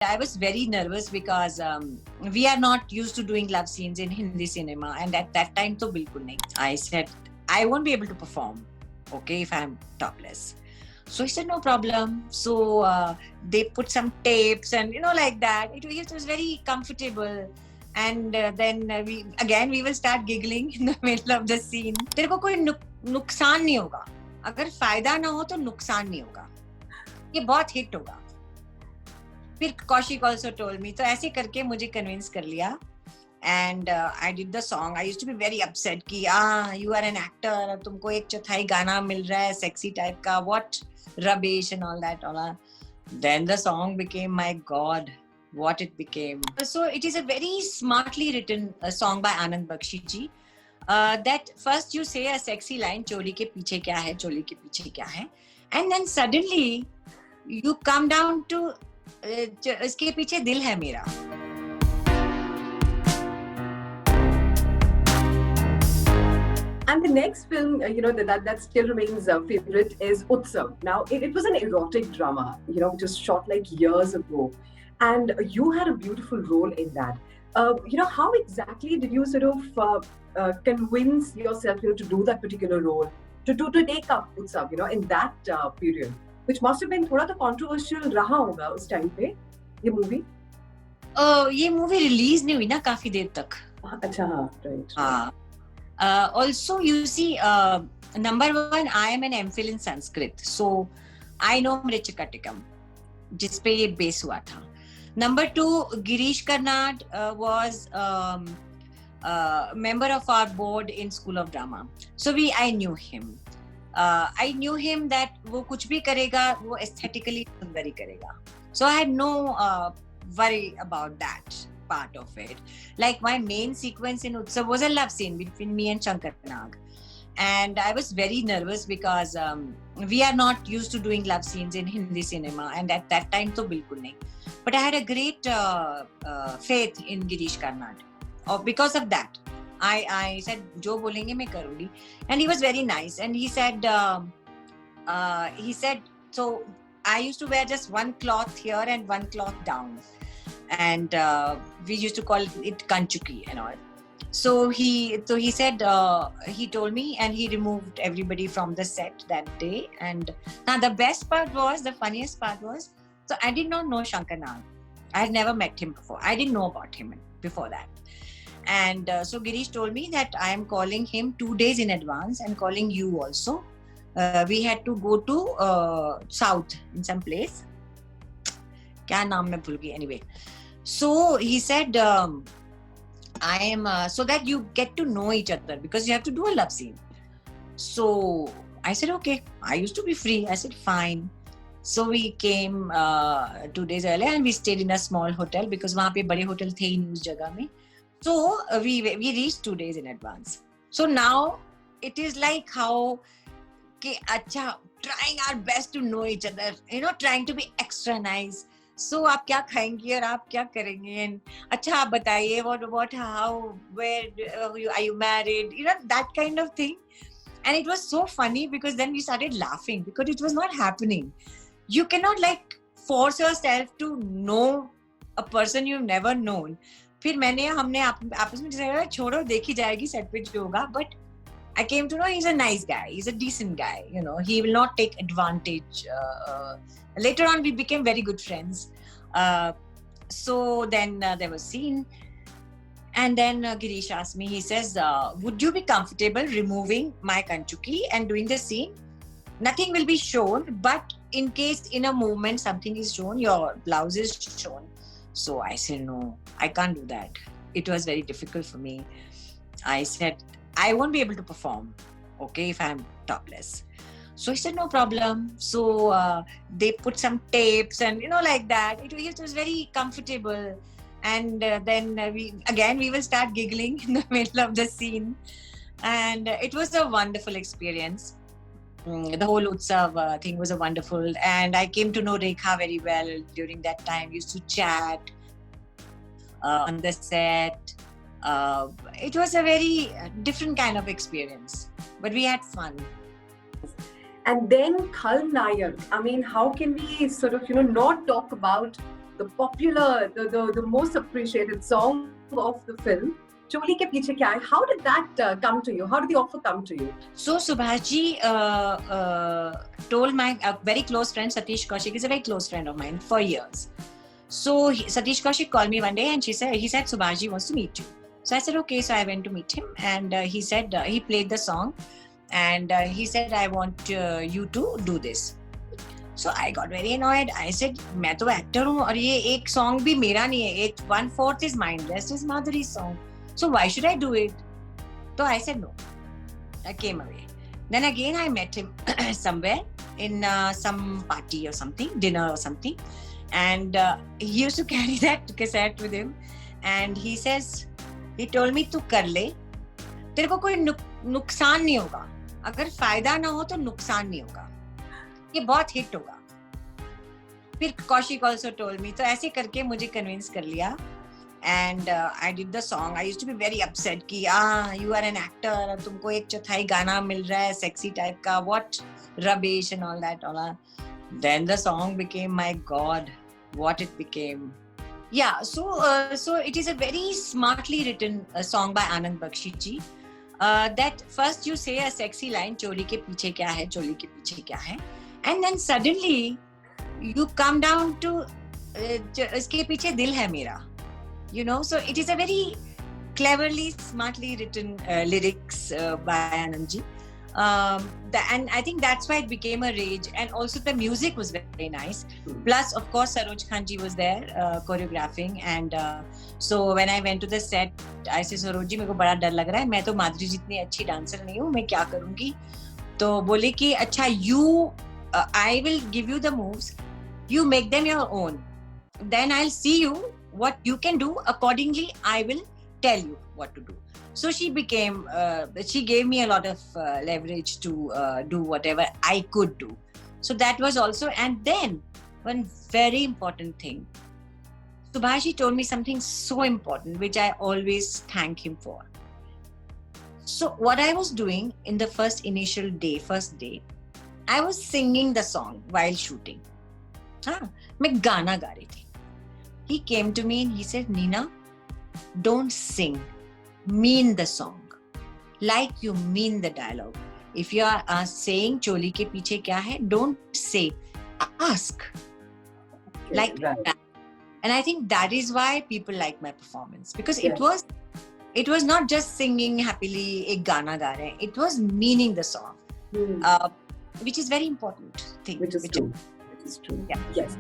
I was very nervous because we are not used to doing love scenes in Hindi cinema, and at that time, to bilkul nahi. I said, I won't be able to perform, okay, if I'm topless. So he said, no problem. So they put some tapes and like that. It was very comfortable. And then we will start giggling in the middle of the scene. तेरे को कोई नुकसान नहीं होगा. अगर फायदा ना हो तो नुकसान नहीं होगा. ये बहुत हिट होगा. फिर कौशिक also told me. तो ऐसे करके मुझे convince कर लिया. And I did the song. I used to be very upset कि you are an actor. तुमको 1/4 गाना मिल रहा है sexy type का. What rubbish and all that. Then the song became, my God, what it became. So it is a very smartly written song by Anand Bakshi ji. That first you say a sexy line, चोली के पीछे क्या है, चोली के पीछे क्या है, and then suddenly you come down to इसके पीछे दिल है मेरा. And the next film, that still remains a favorite is Utsav. Now, it was an erotic drama, which was shot like years ago. And you had a beautiful role in that. How exactly did you sort of convince yourself, to do that particular role, to take up Utsav, in that period, which must have been thoda to controversial raha hoga us time pe, ye movie? ये movie release नहीं हुई ना काफी देर तक. अच्छा हाँ, right. Also, you see, number one, I am an MPhil in Sanskrit, so I know Mrichakatikam, जिस पे ये base हुआ था. Number two, Girish Karnad was member of our board in School of Drama, so I knew him. I knew him that वो कुछ भी करेगा, वो aesthetically सुंदर ही करेगा. So I had no worry about that part of it. Like my main sequence in Utsav was a love scene between me and Shankar Nag. And I was very nervous because we are not used to doing love scenes in Hindi cinema, and at that time to bilkul nahi. But I had a great faith in Girish Karnad. Because of that, I said, jo bolenge main karungi. And he was very nice. And he said, so I used to wear just one cloth here and one cloth down. And we used to call it kanchuki and all. So he said, he told me, and he removed everybody from the set that day. And now the funniest part was, so I did not know Shankar Nag. I had never met him before. I didn't know about him before that. And so Girish told me that I am calling him 2 days in advance and calling you also. We had to go to South in some place. Kya naam mein bhul gayi, anyway. So he said, I am so that you get to know each other because you have to do a love scene. So I said, okay. I used to be free. I said, fine. So we came 2 days earlier and we stayed in a small hotel because वहाँ पे बड़े hotel थे ही नहीं उस जगह में. So we reached 2 days in advance. So now it is like how कि अच्छा, trying our best to know each other, trying to be extra nice. So आप क्या खाएंगी और आप क्या करेंगे, and अच्छा आप बताइए what how where are you married, that kind of thing. And it was so funny because then we started laughing because it was not happening. You cannot like force yourself to know a person you've never known. फिर हमने आपस में जैसे छोड़ो देखी जाएगी set पे जो होगा, but I came to know he's a nice guy. He's a decent guy. He will not take advantage. Later on, we became very good friends. So then there was scene. And then Girish asked me, he says, would you be comfortable removing my kanchuki and doing the scene? Nothing will be shown, but in case in a movement something is shown, your blouse is shown. So I said, no, I can't do that. It was very difficult for me. I said, I won't be able to perform, okay, if I'm topless. So he said, no problem. So they put some tapes and, like that. It was very comfortable. And then we will start giggling in the middle of the scene. And it was a wonderful experience. The whole Utsav thing was a wonderful. And I came to know Rekha very well during that time. We used to chat on the set. It was a very different kind of experience, but we had fun. And then Khalnayak. I mean, how can we sort of, not talk about the popular, the most appreciated song of the film, Choli Ke Piche Kya Hai. How did that come to you? How did the offer come to you? So Subhash ji told my very close friend Satish Kaushik is a very close friend of mine for years. So Satish Kaushik called me one day and he said Subhash ji wants to meet you. So I said okay. So I went to meet him and he said he played the song and he said I want you to do this. So I got very annoyed. I said मैं तो actor हूँ और ये एक song भी मेरा नहीं है. 1/4 is mine. Rest is Madhuri's song. So why should I do it? So I said no. I came away. Then again I met him somewhere in some party or something, dinner or something. And he used to carry that cassette with him. And he told me तू कर ले. तेरे को कोई नुकसान नहीं होगा. अगर फायदा ना हो तो नुकसान नहीं होगा. ये बहुत हिट होगा. फिर कौशिक also told me. तो ऐसे करके मुझे convince कर लिया. And I did the song. I used to be very upset कि you are an actor और तुमको 1/4 गाना मिल रहा है sexy type का, what rubbish and all that. Then the song became, my God, what it became. Yeah, so it is a very smartly written song by Anand Bakshi ji. That first you say a sexy line, चोली के पीछे क्या है, चोली के पीछे क्या है, and then suddenly you come down to इसके पीछे दिल है मेरा. You know, so it is a very cleverly, smartly written lyrics by Anand ji. And I think that's why it became a rage. And also the music was very nice. Plus, of course, Saroj Khan ji was there choreographing. And so when I went to the set, I said, Saroj ji, मेरे को बड़ा डर लग रहा है. मैं तो माधुरी जितनी अच्छी dancer नहीं हूँ. मैं क्या करूँगी? तो बोले कि अच्छा, I will give you the moves. You make them your own. Then I'll see you. What you can do accordingly, I will tell you what to do. So she gave me a lot of leverage to do whatever I could do. So that was also, and then one very important thing, Subhash told me something so important, which I always thank him for. So what I was doing in the first day, I was singing the song while shooting. मैं गाना गा रही थी. He came to me and he said, Neena, don't sing. Mean the song. Like you mean the dialogue. If you are saying Choli ke piche kya hai, don't say. Ask. Okay, like right. that. And I think that is why people like my performance. Because it was not just singing happily ek gana ga rahe. It was meaning the song. Which is very important thing. Which is true. Yeah. Yes.